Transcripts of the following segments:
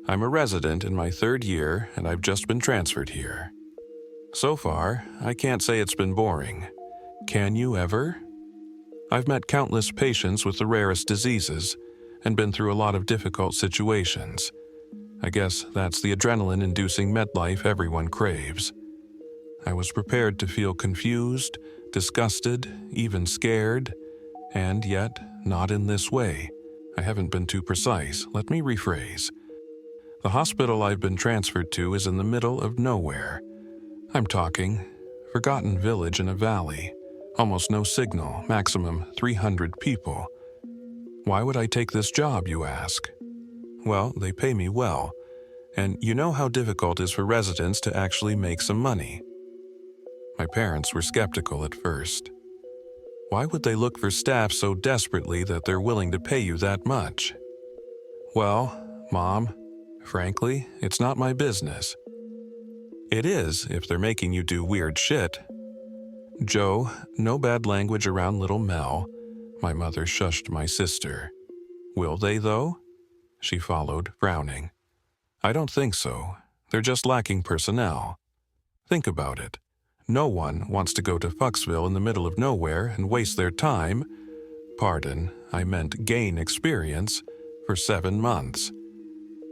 I'm a resident in my 3rd year, and I've just been transferred here. So far, I can't say it's been boring. Can you ever? I've met countless patients with the rarest diseases and been through a lot of difficult situations. I guess that's the adrenaline-inducing medlife everyone craves. I was prepared to feel confused, disgusted, even scared, and yet not in this way. I haven't been too precise. Let me rephrase. The hospital I've been transferred to is in the middle of nowhere. I'm talking forgotten village in a valley. Almost no signal, maximum 300 people. Why would I take this job, you ask? Well, they pay me well, and you know how difficult it is for residents to actually make some money. My parents were skeptical at first. Why would they look for staff so desperately that they're willing to pay you that much? Well, Mom, frankly, it's not my business. It is if they're making you do weird shit. Joe, no bad language around little Mel. My mother shushed my sister. Will they, though? She followed, frowning. I don't think so. They're just lacking personnel. Think about it. No one wants to go to Fucksville in the middle of nowhere and waste their time, pardon, I meant gain experience, for 7 months.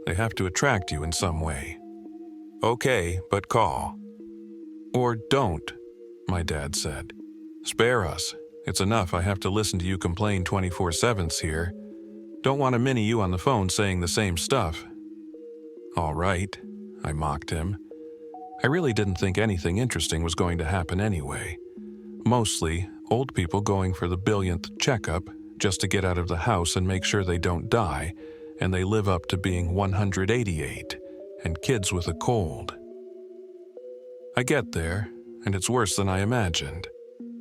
They have to attract you in some way. Okay, but call. Or don't, my dad said. Spare us. It's enough I have to listen to you complain 24/7 here. Don't want to mini you on the phone saying the same stuff. All right, I mocked him. I really didn't think anything interesting was going to happen anyway. Mostly, old people going for the billionth checkup just to get out of the house and make sure they don't die, and they live up to being 188, and kids with a cold. I get there, and it's worse than I imagined.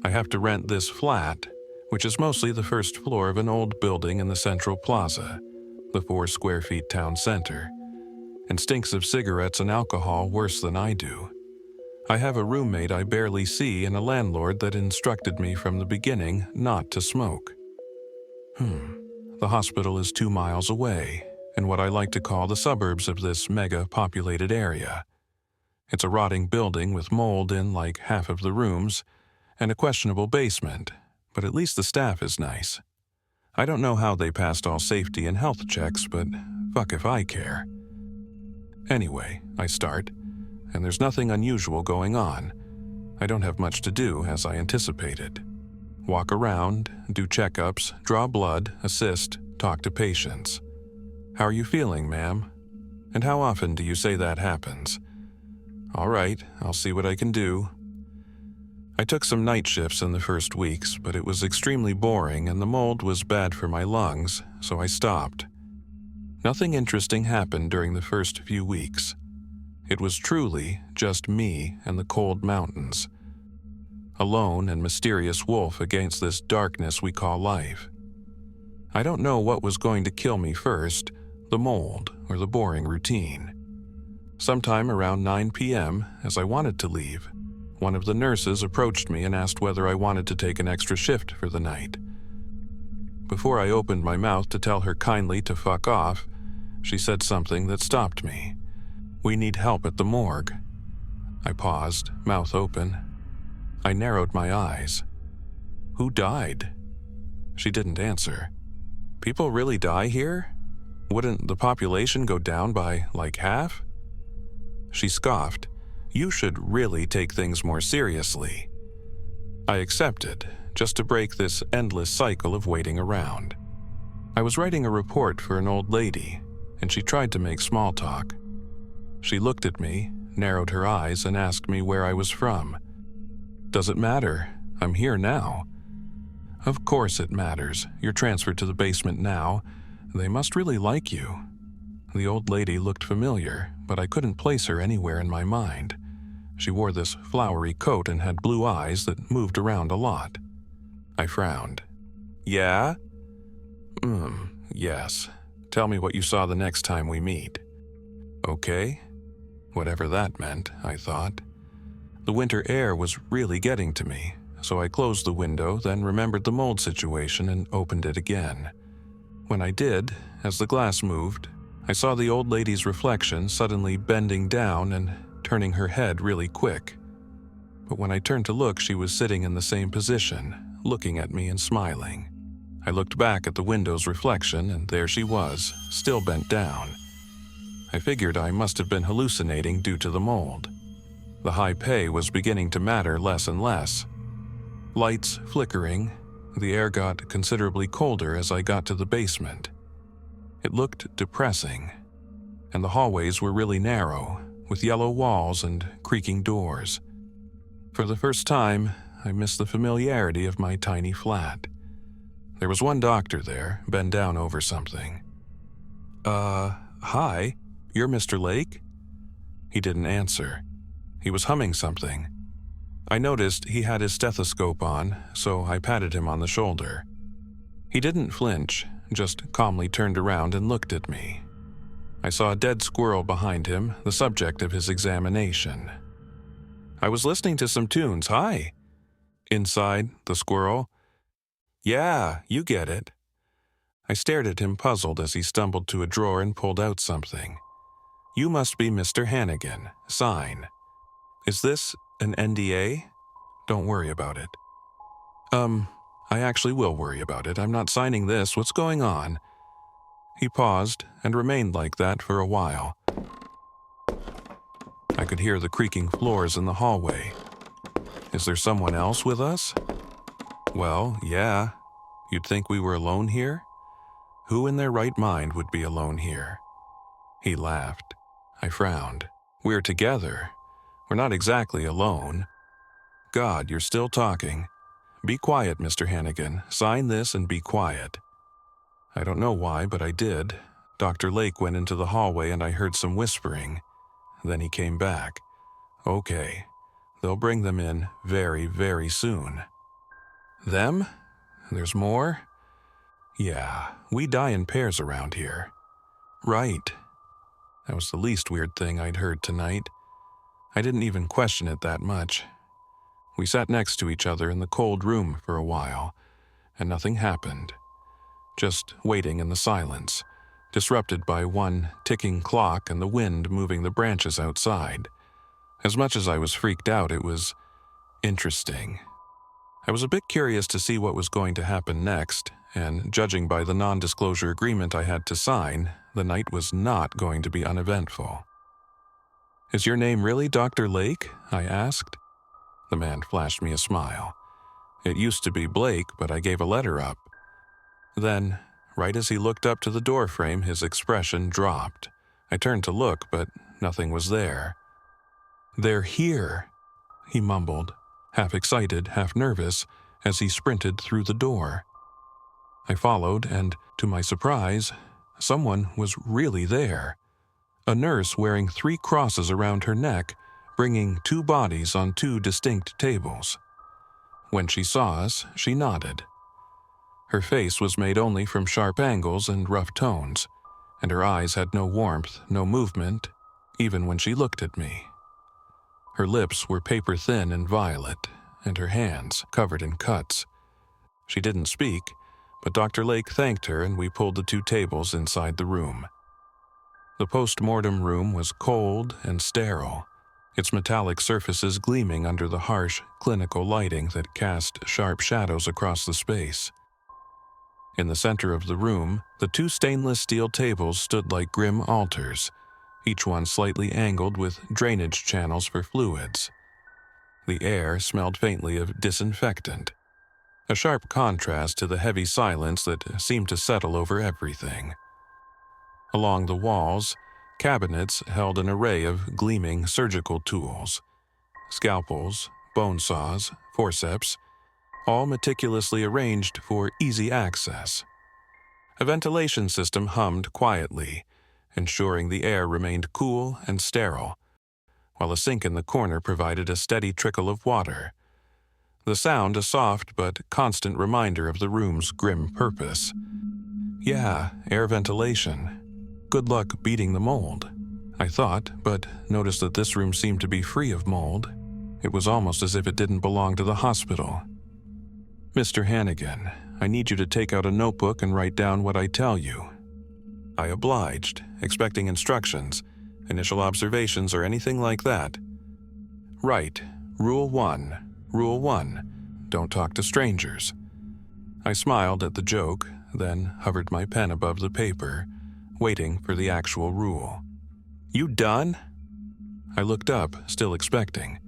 I have to rent this flat, which is mostly the first floor of an old building in the Central Plaza, the 4 square feet town center, and stinks of cigarettes and alcohol worse than I do. I have a roommate I barely see and a landlord that instructed me from the beginning not to smoke. The hospital is 2 miles away, in what I like to call the suburbs of this mega-populated area. It's a rotting building with mold in like half of the rooms, and a questionable basement, but at least the staff is nice. I don't know how they passed all safety and health checks, but fuck if I care. Anyway, I start, and there's nothing unusual going on. I don't have much to do, as I anticipated. Walk around, do checkups, draw blood, assist, talk to patients. How are you feeling, ma'am? And how often do you say that happens? All right, I'll see what I can do. I took some night shifts in the first weeks, but it was extremely boring and the mold was bad for my lungs, so I stopped. Nothing interesting happened during the first few weeks. It was truly just me and the cold mountains. A lone and mysterious wolf against this darkness we call life. I don't know what was going to kill me first, the mold or the boring routine. Sometime around 9 p.m., as I wanted to leave, one of the nurses approached me and asked whether I wanted to take an extra shift for the night. Before I opened my mouth to tell her kindly to fuck off, she said something that stopped me. We need help at the morgue. I paused, mouth open. I narrowed my eyes. Who died? She didn't answer. People really die here? Wouldn't the population go down by like half? She scoffed. You should really take things more seriously. I accepted, just to break this endless cycle of waiting around. I was writing a report for an old lady, and she tried to make small talk. She looked at me, narrowed her eyes, and asked me where I was from. Does it matter? I'm here now. Of course it matters. You're transferred to the basement now. They must really like you. The old lady looked familiar, but I couldn't place her anywhere in my mind. She wore this flowery coat and had blue eyes that moved around a lot. I frowned. Yeah? Yes. Tell me what you saw the next time we meet. Okay. Whatever that meant, I thought. The winter air was really getting to me, so I closed the window, then remembered the mold situation and opened it again. When I did, as the glass moved, I saw the old lady's reflection suddenly bending down and turning her head really quick. But when I turned to look, she was sitting in the same position, looking at me and smiling. I looked back at the window's reflection, and there she was, still bent down. I figured I must have been hallucinating due to the mold. The high pay was beginning to matter less and less. Lights flickering, the air got considerably colder as I got to the basement. It looked depressing, and the hallways were really narrow, with yellow walls and creaking doors. For the first time, I missed the familiarity of my tiny flat. There was one doctor there, bent down over something. Hi, you're Mr. Lake?" He didn't answer. He was humming something. I noticed he had his stethoscope on, so I patted him on the shoulder. He didn't flinch, just calmly turned around and looked at me. I saw a dead squirrel behind him, the subject of his examination. "I was listening to some tunes, hi." Inside, the squirrel. "Yeah, you get it." I stared at him puzzled as he stumbled to a drawer and pulled out something. "You must be Mr. Hannigan. Sign." "Is this an NDA?" "Don't worry about it." I actually will worry about it. I'm not signing this. What's going on?" He paused and remained like that for a while. I could hear the creaking floors in the hallway. "Is there someone else with us?" "Well, yeah. You'd think we were alone here? Who in their right mind would be alone here?" He laughed. I frowned. "We're together. We're not exactly alone." "God, you're still talking. Be quiet, Mr. Hannigan. Sign this and be quiet." I don't know why, but I did. Dr. Lake went into the hallway and I heard some whispering. Then he came back. "Okay. They'll bring them in very, very soon." "Them? There's more?" "Yeah, we die in pairs around here." "Right." That was the least weird thing I'd heard tonight. I didn't even question it that much. We sat next to each other in the cold room for a while, and nothing happened. Just waiting in the silence, disrupted by one ticking clock and the wind moving the branches outside. As much as I was freaked out, it was interesting. I was a bit curious to see what was going to happen next, and judging by the non-disclosure agreement I had to sign, the night was not going to be uneventful. "Is your name really Dr. Lake?" I asked. The man flashed me a smile. "It used to be Blake, but I gave a letter up." Then, right as he looked up to the doorframe, his expression dropped. I turned to look, but nothing was there. "They're here," he mumbled, half excited, half nervous, as he sprinted through the door. I followed, and, to my surprise, someone was really there. A nurse wearing 3 crosses around her neck, bringing 2 bodies on 2 distinct tables. When she saw us, she nodded. Her face was made only from sharp angles and rough tones, and her eyes had no warmth, no movement, even when she looked at me. Her lips were paper-thin and violet, and her hands covered in cuts. She didn't speak, but Dr. Lake thanked her and we pulled the 2 tables inside the room. The post-mortem room was cold and sterile, its metallic surfaces gleaming under the harsh, clinical lighting that cast sharp shadows across the space. In the center of the room, the 2 stainless steel tables stood like grim altars, each one slightly angled with drainage channels for fluids. The air smelled faintly of disinfectant, a sharp contrast to the heavy silence that seemed to settle over everything. Along the walls, cabinets held an array of gleaming surgical tools, scalpels, bone saws, forceps, all meticulously arranged for easy access. A ventilation system hummed quietly, ensuring the air remained cool and sterile, while a sink in the corner provided a steady trickle of water. The sound a soft but constant reminder of the room's grim purpose. Yeah, air ventilation. Good luck beating the mold, I thought, but noticed that this room seemed to be free of mold. It was almost as if it didn't belong to the hospital. "Mr. Hannigan, I need you to take out a notebook and write down what I tell you." I obliged, expecting instructions, initial observations, or anything like that. Right. Rule 1. Rule 1. Don't talk to strangers. I smiled at the joke, then hovered my pen above the paper, waiting for the actual rule. You done? I looked up, still expecting.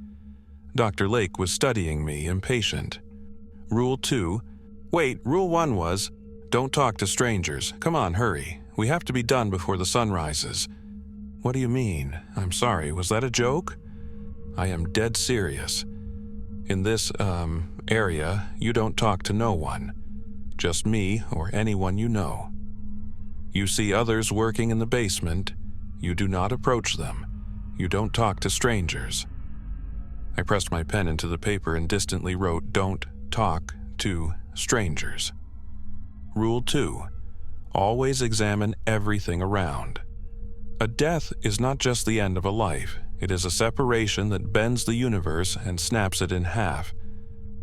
Dr. Lake was studying me, impatient. Rule 2. Wait, Rule 1 was, don't talk to strangers. Come on, hurry. We have to be done before the sun rises. What do you mean? I'm sorry, was that a joke? I am dead serious. In this, area, you don't talk to no one. Just me or anyone you know. You see others working in the basement. You do not approach them. You don't talk to strangers. I pressed my pen into the paper and distantly wrote, don't talk to strangers. Rule 2. Always examine everything around. A death is not just the end of a life. It is a separation that bends the universe and snaps it in half.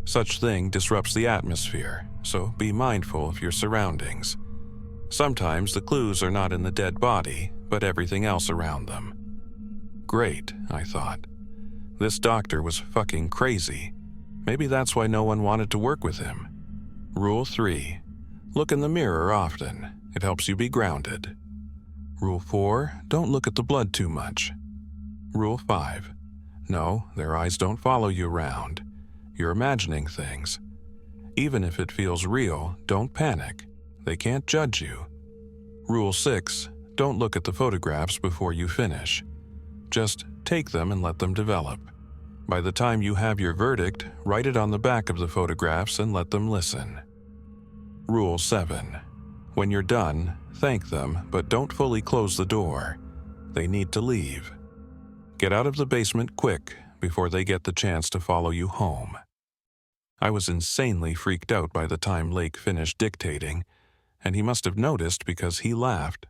Such thing disrupts the atmosphere, so be mindful of your surroundings. Sometimes the clues are not in the dead body, but everything else around them. Great, I thought. This doctor was fucking crazy. Maybe that's why no one wanted to work with him. Rule 3. Look in the mirror often. It helps you be grounded. Rule 4. Don't look at the blood too much. Rule 5. No, their eyes don't follow you around. You're imagining things. Even if it feels real, don't panic. They can't judge you. Rule 6. Don't look at the photographs before you finish. Just take them and let them develop. By the time you have your verdict, write it on the back of the photographs and let them listen. Rule 7. When you're done, thank them, but don't fully close the door. They need to leave. Get out of the basement quick before they get the chance to follow you home. I was insanely freaked out by the time Lake finished dictating, and he must have noticed because he laughed.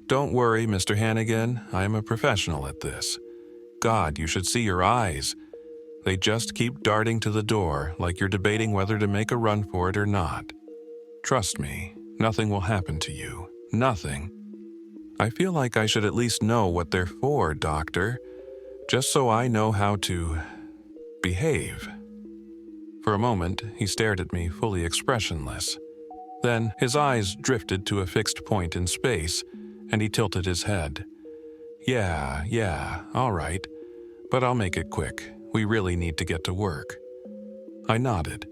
Don't worry, Mr. Hannigan, I am a professional at this. God, you should see your eyes. They just keep darting to the door like you're debating whether to make a run for it or not. Trust me, nothing will happen to you. Nothing. I feel like I should at least know what they're for, Doctor, just so I know how to behave. For a moment, he stared at me fully expressionless. Then his eyes drifted to a fixed point in space, and he tilted his head. Yeah, all right. But I'll make it quick. We really need to get to work. I nodded.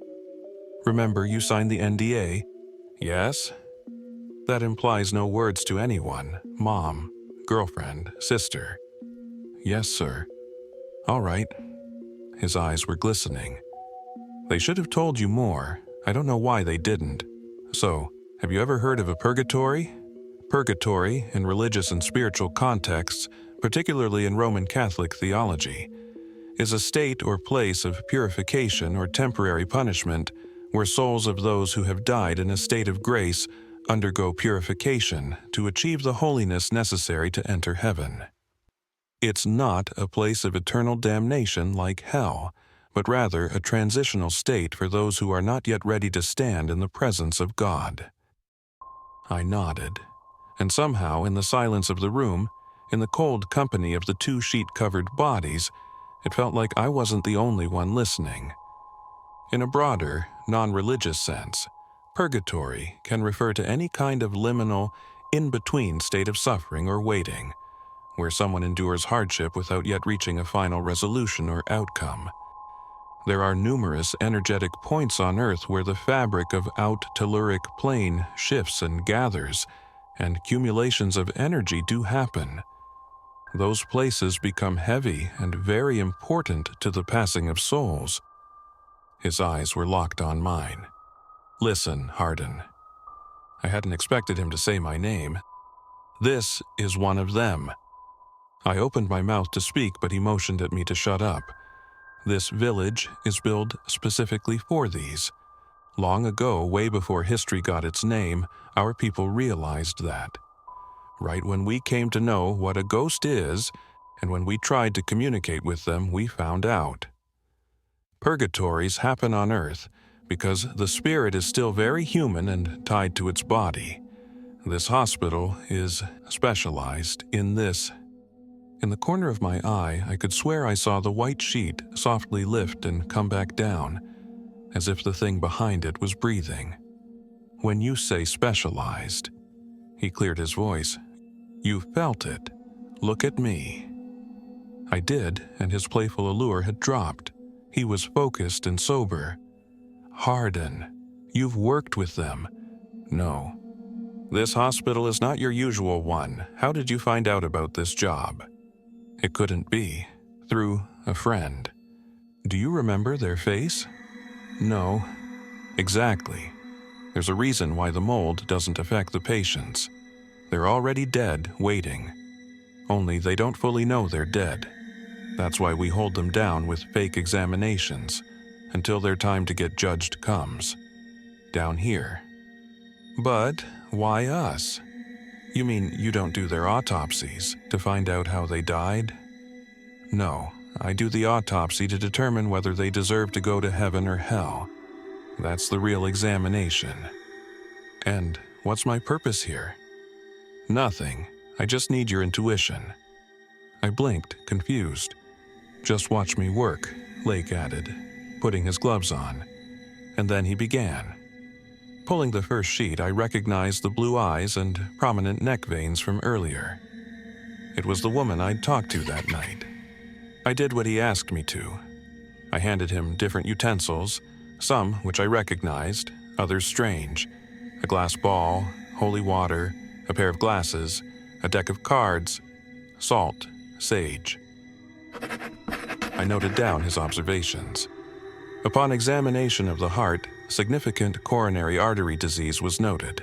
Remember, you signed the NDA? Yes? That implies no words to anyone. Mom, girlfriend, sister. Yes, sir. All right. His eyes were glistening. They should have told you more. I don't know why they didn't. So, have you ever heard of a purgatory? Purgatory, in religious and spiritual contexts, particularly in Roman Catholic theology, is a state or place of purification or temporary punishment where souls of those who have died in a state of grace undergo purification to achieve the holiness necessary to enter heaven. It's not a place of eternal damnation like hell, but rather a transitional state for those who are not yet ready to stand in the presence of God. I nodded, and somehow in the silence of the room, in the cold company of the two sheet-covered bodies, it felt like I wasn't the only one listening. In a broader, non-religious sense, purgatory can refer to any kind of liminal, in-between state of suffering or waiting, where someone endures hardship without yet reaching a final resolution or outcome. There are numerous energetic points on Earth where the fabric of out-telluric plane shifts and gathers, and accumulations of energy do happen. Those places become heavy and very important to the passing of souls. His eyes were locked on mine. Listen, Hardin. I hadn't expected him to say my name. This is one of them. I opened my mouth to speak, but he motioned at me to shut up. This village is built specifically for these. Long ago, way before history got its name, our people realized that. Right when we came to know what a ghost is, and when we tried to communicate with them, we found out. Purgatories happen on Earth because the spirit is still very human and tied to its body. This hospital is specialized in this. In the corner of my eye, I could swear I saw the white sheet softly lift and come back down, as if the thing behind it was breathing. When you say specialized, he cleared his voice. You felt it. Look at me. I did, and his playful allure had dropped. He was focused and sober. Harden. You've worked with them. No. This hospital is not your usual one. How did you find out about this job? It couldn't be. Through a friend. Do you remember their face? No. Exactly. There's a reason why the mold doesn't affect the patients. They're already dead, waiting. Only they don't fully know they're dead. That's why we hold them down with fake examinations until their time to get judged comes. Down here. But why us? You mean you don't do their autopsies to find out how they died? No, I do the autopsy to determine whether they deserve to go to heaven or hell. That's the real examination. And what's my purpose here? Nothing. I just need your intuition. I blinked, confused. Just watch me work, Lake added, putting his gloves on. And then he began. Pulling the first sheet, I recognized the blue eyes and prominent neck veins from earlier. It was the woman I'd talked to that night. I did what he asked me to. I handed him different utensils, some which I recognized, others strange. A glass ball, holy water, a pair of glasses, a deck of cards, salt, sage. I noted down his observations. Upon examination of the heart, significant coronary artery disease was noted.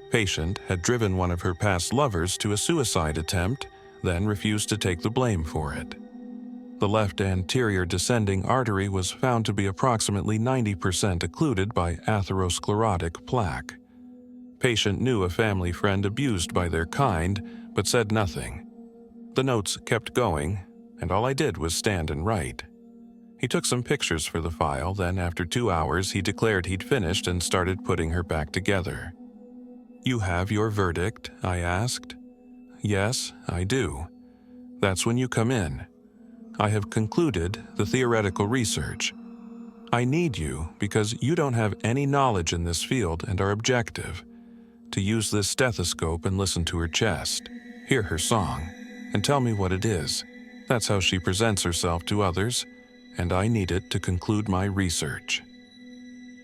Patient had driven one of her past lovers to a suicide attempt, then refused to take the blame for it. The left anterior descending artery was found to be approximately 90% occluded by atherosclerotic plaque. Patient knew a family friend abused by their kind, but said nothing. The notes kept going, and all I did was stand and write. He took some pictures for the file, then after 2 hours he declared he'd finished and started putting her back together. You have your verdict? I asked. Yes, I do. That's when you come in. I have concluded the theoretical research. I need you because you don't have any knowledge in this field and are objective. To use this stethoscope and listen to her chest, hear her song, and tell me what it is. That's how she presents herself to others, and I need it to conclude my research.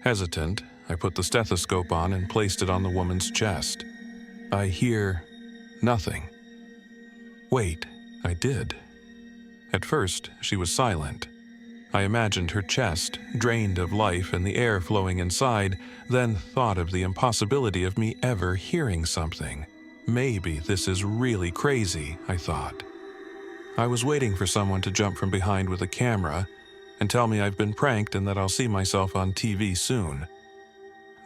Hesitant, I put the stethoscope on and placed it on the woman's chest. I hear nothing. Wait, I did. At first, she was silent. I imagined her chest, drained of life and the air flowing inside, then thought of the impossibility of me ever hearing something. Maybe this is really crazy, I thought. I was waiting for someone to jump from behind with a camera and tell me I've been pranked and that I'll see myself on TV soon.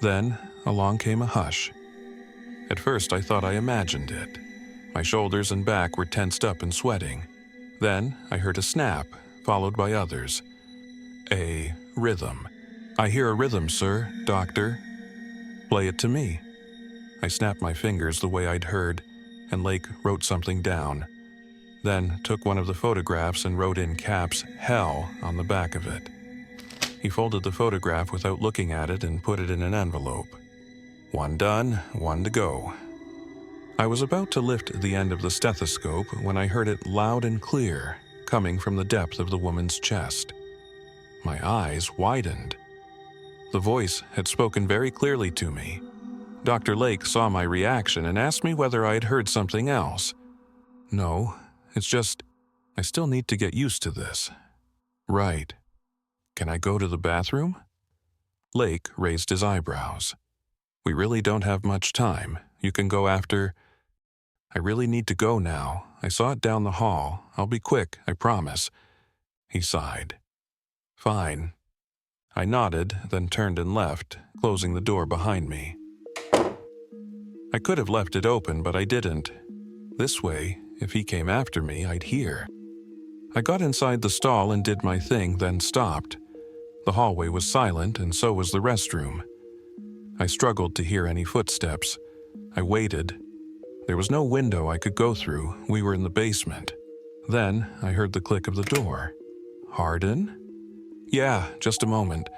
Then, along came a hush. At first, I thought I imagined it. My shoulders and back were tensed up and sweating. Then, I heard a snap, followed by others. A rhythm. I hear a rhythm, sir, doctor. Play it to me. I snapped my fingers the way I'd heard, and Lake wrote something down. Then took one of the photographs and wrote in caps, hell, on the back of it. He folded the photograph without looking at it and put it in an envelope. One done, one to go. I was about to lift the end of the stethoscope when I heard it loud and clear, coming from the depth of the woman's chest. My eyes widened. The voice had spoken very clearly to me. Dr. Lake saw my reaction and asked me whether I had heard something else. No, it's just, I still need to get used to this. Right. Can I go to the bathroom? Lake raised his eyebrows. We really don't have much time. You can go after... I really need to go now. I saw it down the hall. I'll be quick, I promise. He sighed. Fine. I nodded, then turned and left, closing the door behind me. I could have left it open, but I didn't. This way, if he came after me, I'd hear. I got inside the stall and did my thing, then stopped. The hallway was silent, and so was the restroom. I struggled to hear any footsteps. I waited. There was no window I could go through. We were in the basement. Then I heard the click of the door. Hardin? Yeah, just a moment.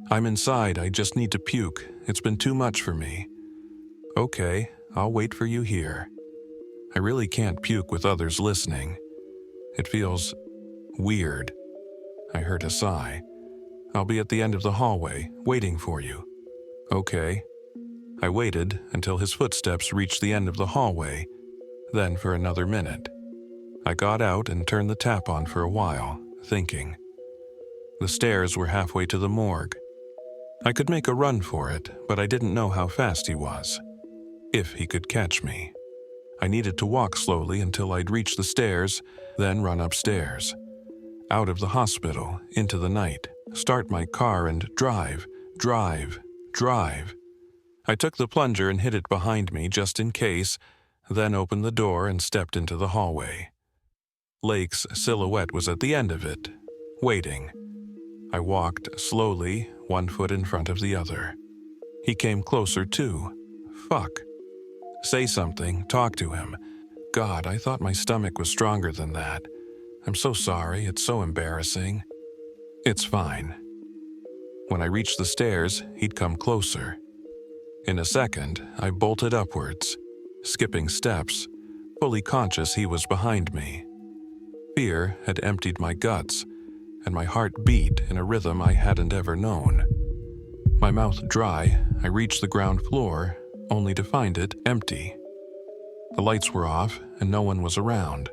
I'm inside. I just need to puke. It's been too much for me. Okay, I'll wait for you here. I really can't puke with others listening. It feels weird. I heard a sigh. I'll be at the end of the hallway, waiting for you. Okay. I waited until his footsteps reached the end of the hallway, then for another minute. I got out and turned the tap on for a while, thinking. The stairs were halfway to the morgue. I could make a run for it, but I didn't know how fast he was. If he could catch me. I needed to walk slowly until I'd reach the stairs, then run upstairs. Out of the hospital, into the night, start my car and drive. I took the plunger and hid it behind me just in case, then opened the door and stepped into the hallway. Lake's silhouette was at the end of it, waiting. I walked slowly, one foot in front of the other. He came closer too. Fuck. Say something, talk to him. God, I thought my stomach was stronger than that. I'm so sorry, it's so embarrassing. It's fine. When I reached the stairs, he'd come closer. In a second, I bolted upwards, skipping steps, fully conscious he was behind me. Fear had emptied my guts, and my heart beat in a rhythm I hadn't ever known. My mouth dry, I reached the ground floor, only to find it empty. The lights were off, and no one was around.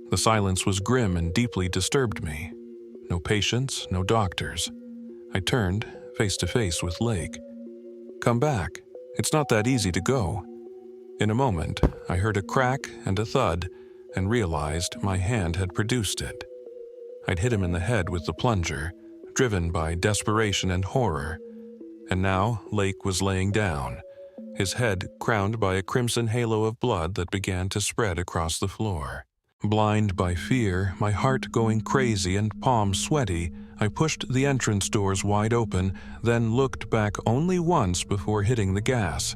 The silence was grim and deeply disturbed me. No patients, no doctors. I turned, face to face with Lake. Come back. It's not that easy to go. In a moment, I heard a crack and a thud and realized my hand had produced it. I'd hit him in the head with the plunger, driven by desperation and horror. And now Lake was laying down, his head crowned by a crimson halo of blood that began to spread across the floor. Blind by fear, my heart going crazy and palms sweaty, I pushed the entrance doors wide open, then looked back only once before hitting the gas.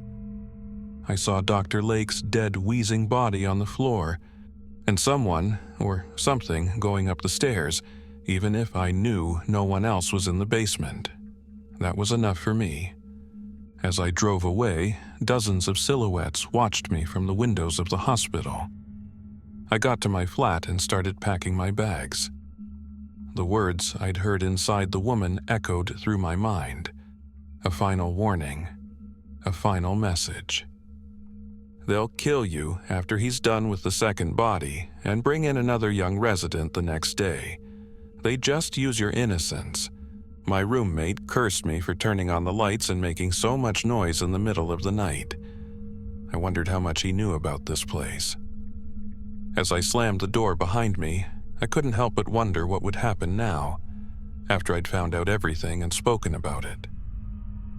I saw Dr. Lake's dead, wheezing body on the floor, and someone, or something, going up the stairs, even if I knew no one else was in the basement. That was enough for me. As I drove away, dozens of silhouettes watched me from the windows of the hospital. I got to my flat and started packing my bags. The words I'd heard inside the woman echoed through my mind. A final warning. A final message. They'll kill you after he's done with the second body and bring in another young resident the next day. They just use your innocence. My roommate cursed me for turning on the lights and making so much noise in the middle of the night. I wondered how much he knew about this place. As I slammed the door behind me, I couldn't help but wonder what would happen now, after I'd found out everything and spoken about it.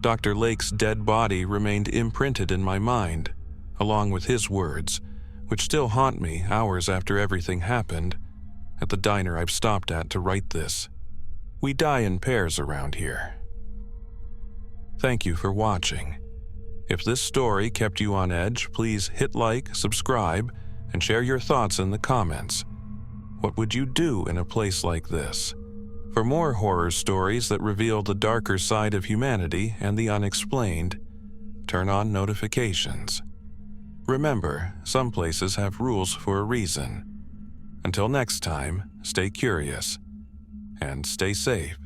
Dr. Lake's dead body remained imprinted in my mind, along with his words, which still haunt me hours after everything happened, at the diner I've stopped at to write this. We die in pairs around here. Thank you for watching. If this story kept you on edge, please hit like, subscribe, and share your thoughts in the comments. What would you do in a place like this? For more horror stories that reveal the darker side of humanity and the unexplained, turn on notifications. Remember, some places have rules for a reason. Until next time, stay curious and stay safe.